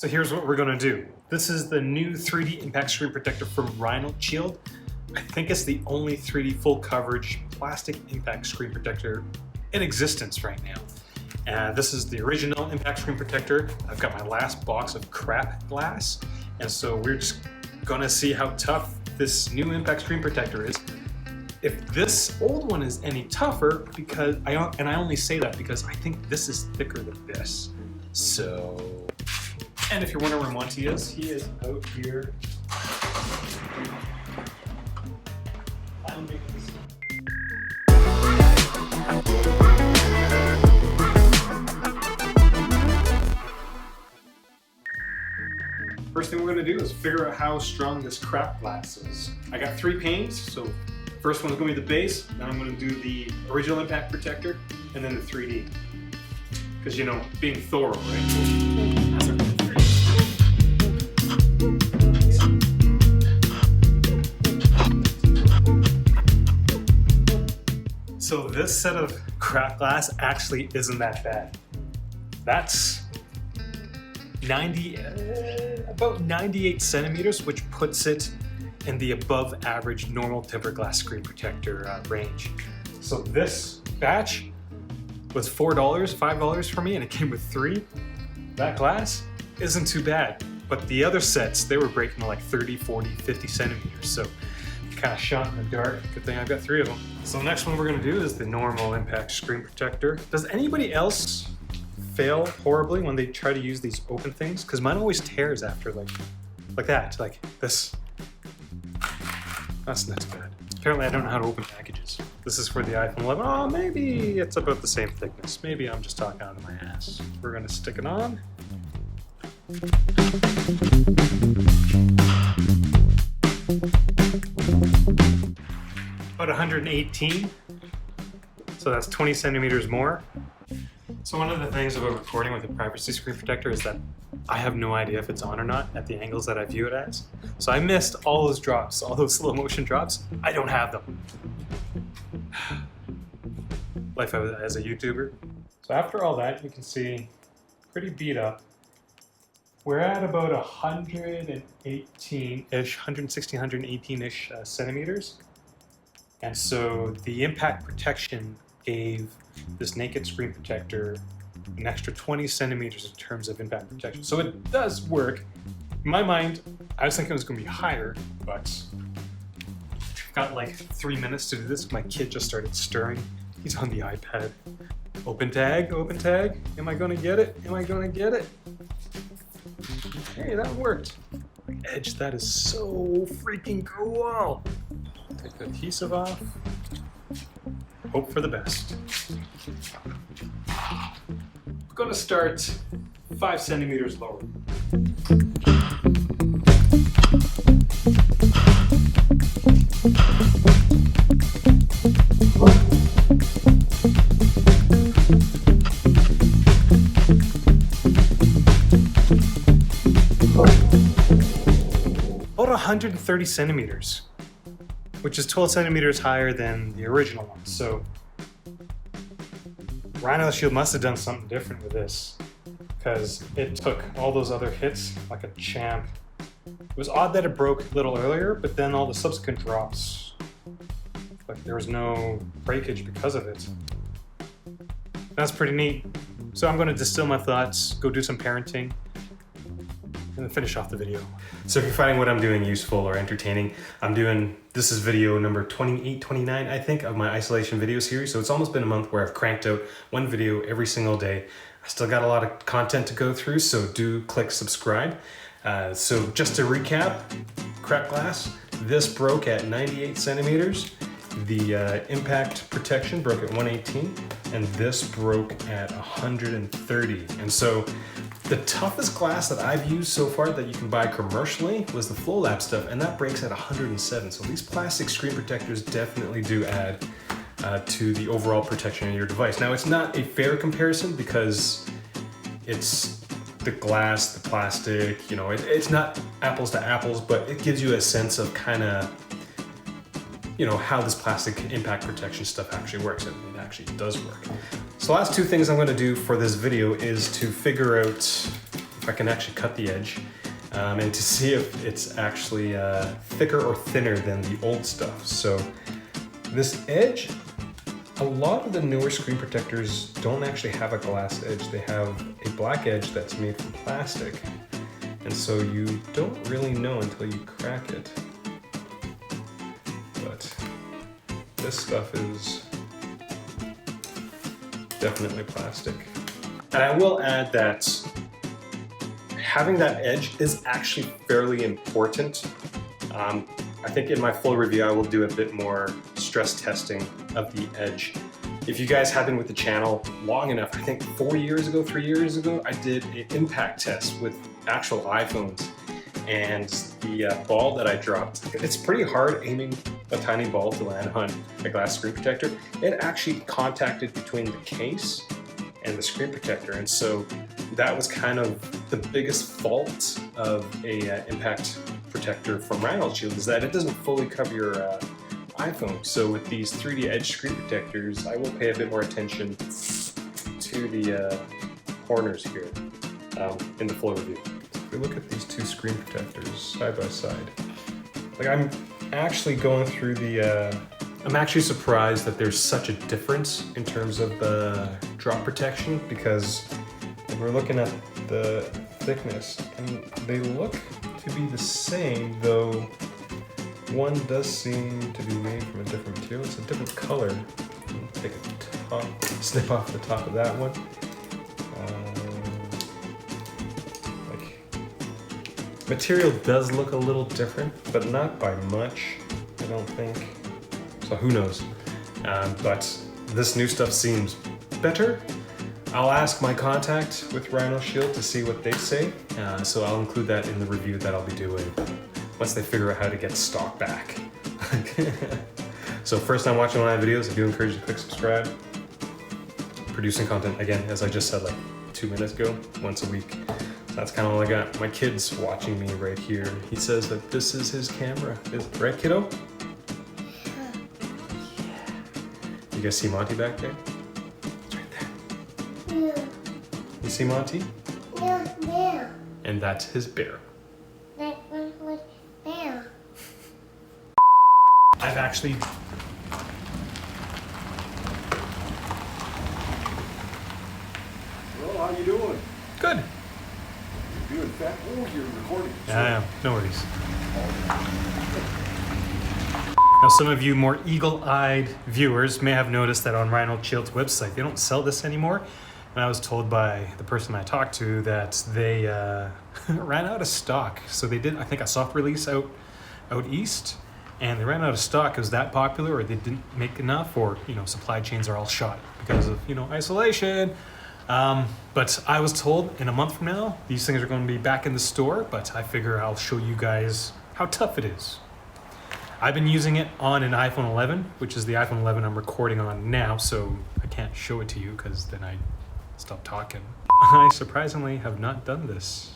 So here's what we're gonna do. This is the new 3D impact screen protector from Rhinoshield. I think it's the only 3D full coverage plastic impact screen protector in existence right now. This is the original impact screen protector. I've got my last box of crap glass, and so we're just gonna see how tough this new impact screen protector is. If this old one is any tougher, because I only say that because I think this is thicker than this. So, and if you're wondering where Monty is, he is out here. First thing we're gonna do is figure out how strong this crap glass is. I got 3 panes, so first one's gonna be the base, then I'm gonna do the original impact protector, and then the 3D. Because, you know, being thorough, right? So this set of crack glass actually isn't that bad. That's about 98 centimeters, which puts it in the above average normal tempered glass screen protector range. So this batch was $5 for me, and it came with 3. That glass isn't too bad, but the other sets, they were breaking like 30, 40, 50 centimeters. So kind of shot in the dark. Good thing I've got 3 of them. So the next one we're gonna do is the normal impact screen protector. Does anybody else fail horribly when they try to use these open things? Because mine always tears after like that, like this. That's not too bad. Apparently I don't know how to open packages. This is for the iPhone 11. Oh, maybe it's about the same thickness. Maybe I'm just talking out of my ass. We're gonna stick it on. About 118. So that's 20 centimeters more. So one of the things about recording with a privacy screen protector is that I have no idea if it's on or not at the angles that I view it as. So I missed all those drops, all those slow motion drops. I don't have them. Life as a YouTuber. So after all that, you can see pretty beat up. We're at about 118-ish, 116, 118-ish centimeters. And so the impact protection gave this naked screen protector an extra 20 centimeters in terms of impact protection. So it does work. In my mind, I was thinking it was going to be higher, but I've got like 3 minutes to do this. My kid just started stirring. He's on the iPad. Open tag, open tag. Am I going to get it? Am I going to get it? Hey, that worked. Edge, that is so freaking cool. Take the adhesive off. Hope for the best. We're going to start 5 centimeters lower. About 130 centimeters, which is 12 centimeters higher than the original one. So Rhinoshield must have done something different with this, because it took all those other hits like a champ. It was odd that it broke a little earlier, but then all the subsequent drops, like there was no breakage because of it. That's pretty neat. So I'm going to distill my thoughts, go do some parenting, and then finish off the video. So if you're finding what I'm doing useful or entertaining, this is video number 28, 29, I think, of my isolation video series. So it's almost been a month where I've cranked out 1 video every single day. I still got a lot of content to go through, so do click subscribe. So just to recap, crack glass, this broke at 98 centimeters. The impact protection broke at 118, and this broke at 130. And so the toughest glass that I've used so far that you can buy commercially was the FloLab stuff, and that breaks at 107. So these plastic screen protectors definitely do add to the overall protection of your device. Now, it's not a fair comparison because it's the glass, the plastic, you know, it's not apples to apples, but it gives you a sense of kind of, you know, how this plastic impact protection stuff actually works, and it actually does work. So the last 2 things I'm going to do for this video is to figure out if I can actually cut the edge, and to see if it's actually thicker or thinner than the old stuff. So this edge, a lot of the newer screen protectors don't actually have a glass edge. They have a black edge that's made from plastic. And so you don't really know until you crack it. But this stuff is definitely plastic. And I will add that having that edge is actually fairly important. I think in my full review I will do a bit more stress testing of the edge. If you guys have been with the channel long enough, I think 3 years ago, I did an impact test with actual iPhones. And the ball that I dropped, it's pretty hard aiming a tiny ball to land on a glass screen protector. It actually contacted between the case and the screen protector. And so that was kind of the biggest fault of a impact protector from Rhinoshield, is that it doesn't fully cover your iPhone. So with these 3D edge screen protectors, I will pay a bit more attention to the corners here in the full review. If we look at these two screen protectors side by side, like I'm actually going through the, I'm actually surprised that there's such a difference in terms of the drop protection, because we're looking at the thickness and they look to be the same, though one does seem to be made from a different material. It's a different color. Take a snip off the top of that one. Material does look a little different, but not by much, I don't think. So who knows? But this new stuff seems better. I'll ask my contact with Rhinoshield to see what they say. So I'll include that in the review that I'll be doing once they figure out how to get stock back. So first time watching one of my videos, I do encourage you to click subscribe. Producing content, again, as I just said like 2 minutes ago, once a week. That's kind of all I got. My kid's watching me right here. He says that this is his camera. Right, kiddo? Yeah. You guys see Monty back there? It's right there. Yeah. You see Monty? Yeah, bear. And that's his bear. That one was bear. I've actually... Well, how you doing? Good. You in fact, oh, you're recording. Yeah, I am. No worries. Now, some of you more eagle-eyed viewers may have noticed that on Rhinoshield's website, they don't sell this anymore. And I was told by the person I talked to that they ran out of stock. So they did, I think, a soft release out east, and they ran out of stock. It was that popular, or they didn't make enough, or, you know, supply chains are all shot because of, you know, isolation. But I was told in a month from now, these things are going to be back in the store, but I figure I'll show you guys how tough it is. I've been using it on an iPhone 11, which is the iPhone 11 I'm recording on now, so I can't show it to you because then I stop talking. I surprisingly have not done this.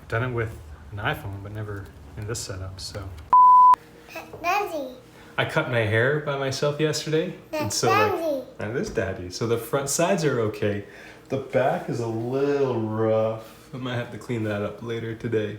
I've done it with an iPhone, but never in this setup, so. Daddy. I cut my hair by myself yesterday. That's so Daddy. That is Daddy. So the front sides are okay. The back is a little rough. I might have to clean that up later today.